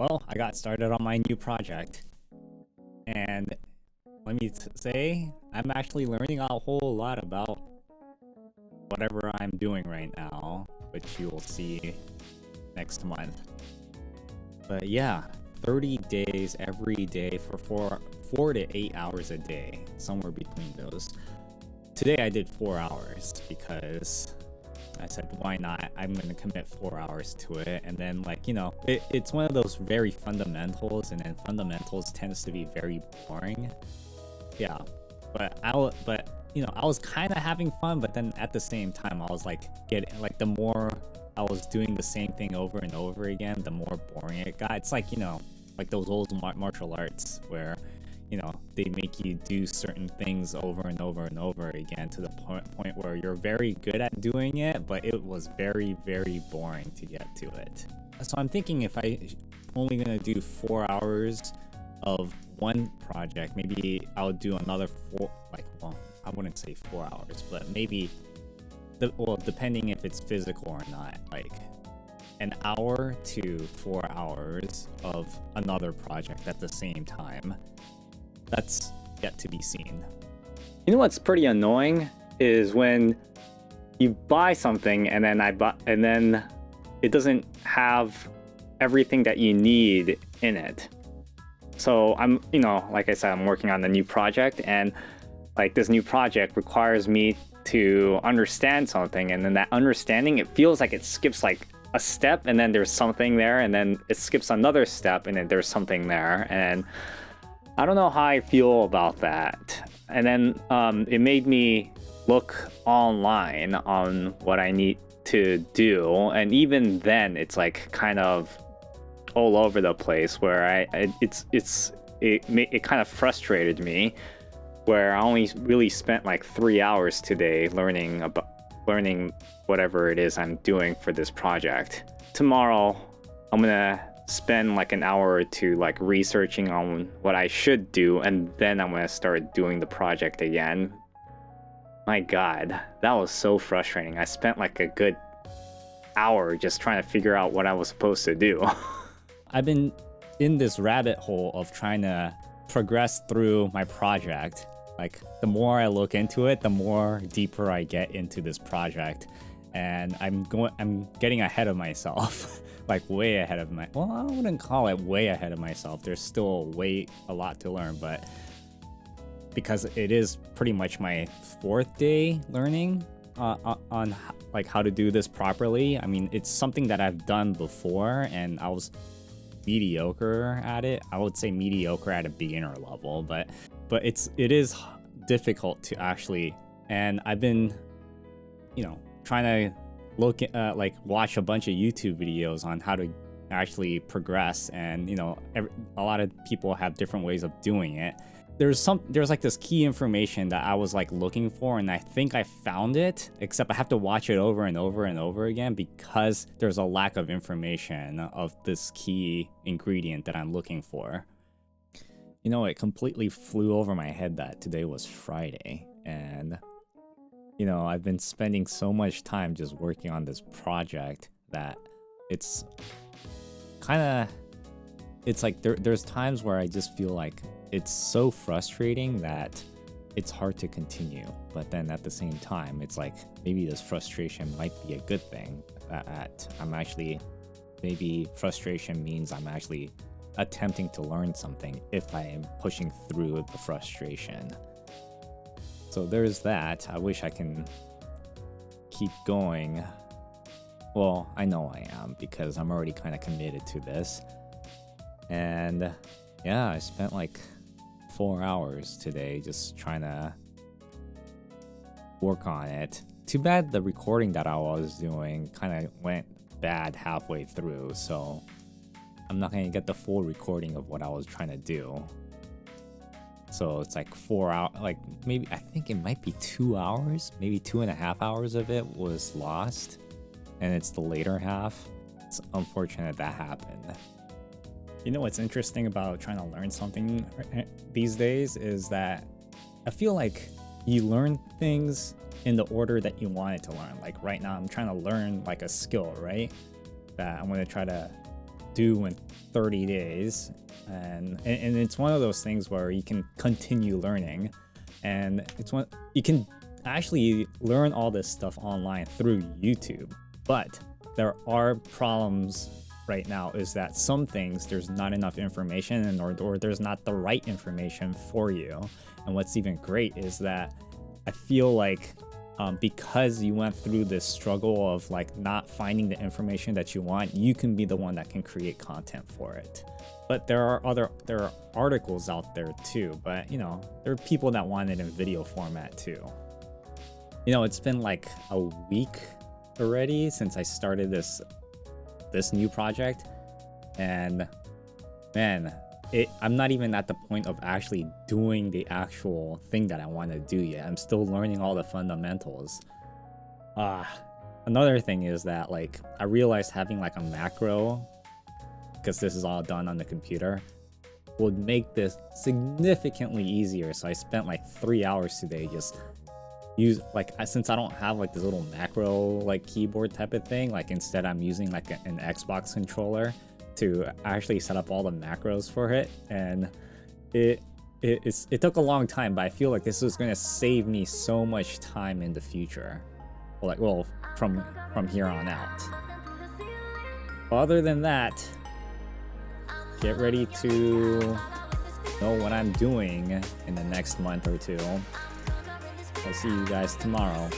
Well, I got started on my new project, and let me say, I'm actually learning a whole lot about whatever I'm doing right now, which you will see next month. But yeah, 30 days every day for 4 to 8 hours a day, somewhere between those. Today I did 4 hours because I said, why not? I'm gonna commit 4 hours to it. And then, like, it's one of those very fundamentals, and then fundamentals tends to be very boring. Yeah, but I was kind of having fun, but then at the same time, I was like the more I was doing the same thing over and over again, the more boring it got. It's like, like those old martial arts where they make you do certain things over and over and over again to the point where you're very good at doing it, but it was very, very boring to get to it. So I'm thinking if I only gonna do 4 hours of one project, maybe I'll do another I wouldn't say 4 hours, but maybe depending if it's physical or not, like an hour to 4 hours of another project at the same time. That's yet to be seen. You know what's pretty annoying is when you buy something and then it doesn't have everything that you need in it. So I'm, like I said, I'm working on a new project, and like this new project requires me to understand something, and then that understanding, it feels like it skips like a step, and then there's something there, and then it skips another step, and then there's something there, and I don't know how I feel about that. And then it made me look online on what I need to do, and even then it's like kind of all over the place where it kind of frustrated me, where I only really spent like 3 hours today learning whatever it is I'm doing for this project. Tomorrow I'm gonna spend like an hour or two like researching on what I should do, and then I'm gonna start doing the project again. My god, that was so frustrating. I spent like a good hour just trying to figure out what I was supposed to do. I've been in this rabbit hole of trying to progress through my project. Like, the more I look into it, the more deeper I get into this project, and I'm getting ahead of myself. Like way ahead of well, I wouldn't call it way ahead of myself. There's still a lot to learn, but because it is pretty much my 4th day learning on like how to do this properly. I mean, it's something that I've done before, and I was mediocre at it. I would say mediocre at a beginner level, but it is difficult to actually, and I've been trying to look at watch a bunch of YouTube videos on how to actually progress, and a lot of people have different ways of doing it. There's like this key information that I was like looking for, and I think I found it, except I have to watch it over and over and over again because there's a lack of information of this key ingredient that I'm looking for. It completely flew over my head that today was Friday, and I've been spending so much time just working on this project that it's like there's times where I just feel like it's so frustrating that it's hard to continue. But then at the same time, it's like maybe this frustration might be a good thing. Maybe frustration means I'm actually attempting to learn something if I am pushing through the frustration. So there's that. I wish I can keep going. Well, I know I am, because I'm already kind of committed to this. And yeah, I spent like 4 hours today just trying to work on it. Too bad the recording that I was doing kind of went bad halfway through, so I'm not going to get the full recording of what I was trying to do. So it's like 4 hours, like maybe, I think it might be 2 hours, maybe 2.5 hours of it was lost, and it's the later half. It's unfortunate that happened. What's interesting about trying to learn something these days is that I feel like you learn things in the order that you wanted to learn. Like right now, I'm trying to learn like a skill, right? That I'm going to try to due in 30 days. And it's one of those things where you can continue learning, and it's one you can actually learn all this stuff online through YouTube. But there are problems right now, is that some things there's not enough information, and or there's not the right information for you. And what's even great is that I feel like because you went through this struggle of like not finding the information that you want, you can be the one that can create content for it. But there are articles out there too, but you know, there are people that want it in video format too. You know, it's been like a week already since I started this new project, and man, I'm not even at the point of actually doing the actual thing that I want to do yet. I'm still learning all the fundamentals. Another thing is that like I realized having like a macro, because this is all done on the computer, would make this significantly easier. So I spent like 3 hours today just since I don't have like this little macro like keyboard type of thing, like instead I'm using like an Xbox controller to actually set up all the macros for it. And it took a long time, but I feel like this is going to save me so much time in the future, well from here on out. Other than that, get ready to know what I'm doing in the next month or two. I'll see you guys tomorrow.